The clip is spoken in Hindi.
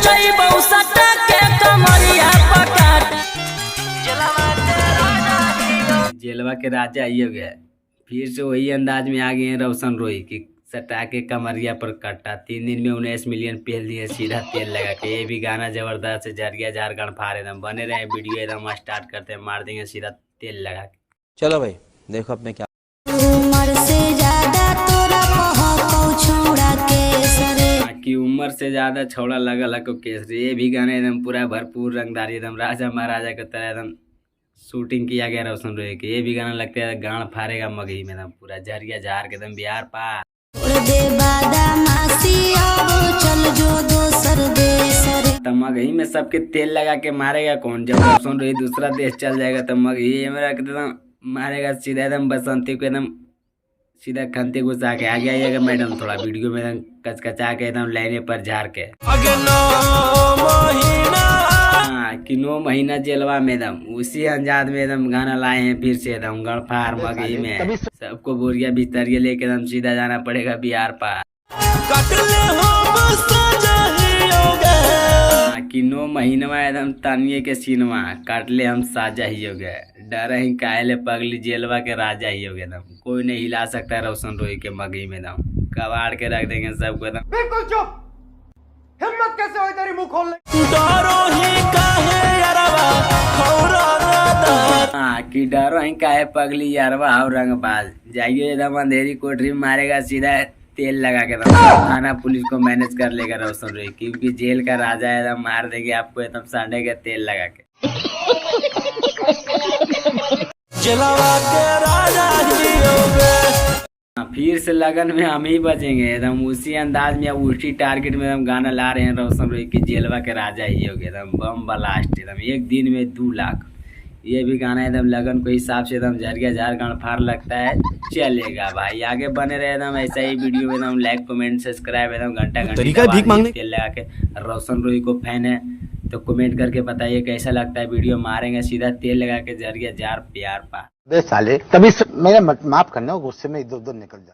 जइबौ सटा के कमरिया पकाट। जेलवा के राजा ही हो गया। फिर से वही अंदाज में आ गए हैं रोशन रोई की सटा के कमरिया पर कट्टा। 3 दिन में 19 मिलियन पेल दिए सीधा तेल लगा के। ये भी गाना जबरदस्त है। झरिया झारखंड फाड़ एकदम। बने रहे वीडियो एकदम स्टार्ट करते हैं, मार देंगे सीधा तेल लगा के। चलो भाई देखो अपने क्या उम्र से ज्यादा तोरा कहकौ छौड़ा केसरे की उम्र से ज्यादा छौड़ा लगल है को केसरी। ये भी गाने एकदम पूरा भरपूर रंगदारी एकदम राजा महाराजा की तरह एकदम शूटिंग किया गया रोशन रोई के। ये भी गाना लगता है गाड़ फाड़ेगा मगही में एकदम पूरा झरिया झार के एकदम बिहार पार। दे बादा मासी अब चल जो दोसर देश रे। तो मगही में सबके तेल लगा के मारेगा कौन? जब रोशन रोई दूसरा देश चल जाएगा तो मगही मेरा एकदम मारेगा सीधा एकदम बसंती को एकदम सीधा खंते घुसा के। आगे आइएगा मैडम थोड़ा वीडियो में एकदम कचकचा के एकदम लाइने पर झाड़ के। हाँ कि 9 महीना जेलवा में एकदम उसी अंदाज में एकदम गाना लाए हैं फिर से एकदम गणफार मगही में। सबको बोरिया बिस्तरिया लेके एकदम सीधा जाना पड़ेगा बिहार पार। कि 9 महीना में एकदम तानिए के सीनमा काटले हम साजा ही हो गए। डर ही कायले पगली जेलवा के राजा ही हो गए एकदम। कोई नहीं हिला सकता रोशन रोई के मगही में एकदम कबाड़ के रख देंगे सबको एकदम। बिल्कुल चुप। हिम्मत कैसे हुई तेरी मुंह खोलने? हाँ कि डरो ही काहे पगली यारवा और रंगबाज। जाइए एकदम अंधेरी कोठरी में मारेगा सीधा तेल लगा के। थाना पुलिस को मैनेज कर लेगा रोशन रोई क्योंकि जेल का राजा है एकदम। मार देंगे आपको एकदम सांडे के तेल लगा के। फिर से लगन में हम ही बचेंगे एकदम उसी अंदाज में। अब उसी टारगेट में हम गाना ला रहे हैं रोशन रोई की जेलवा के राजा ही हो गए एकदम। बम ब्लास्ट एकदम 1 दिन में 2 लाख। ये भी गाना एकदम लगन को हिसाब से एकदम झरिया झारखंड फाड़ लगता है चलेगा भाई। आगे बने रहे एकदम ऐसा ही वीडियो में एकदम लाइक कमेंट सब्सक्राइब एकदम घंटा तेल लगा के। रोशन रोई को फैन है तो कमेंट करके बताइए कैसा लगता है वीडियो। मारेंगे सीधा तेल लगा के झरिया झार प्यार पा। साले तभी मेरा माफ करना गुस्से में इधर उधर निकल जाता।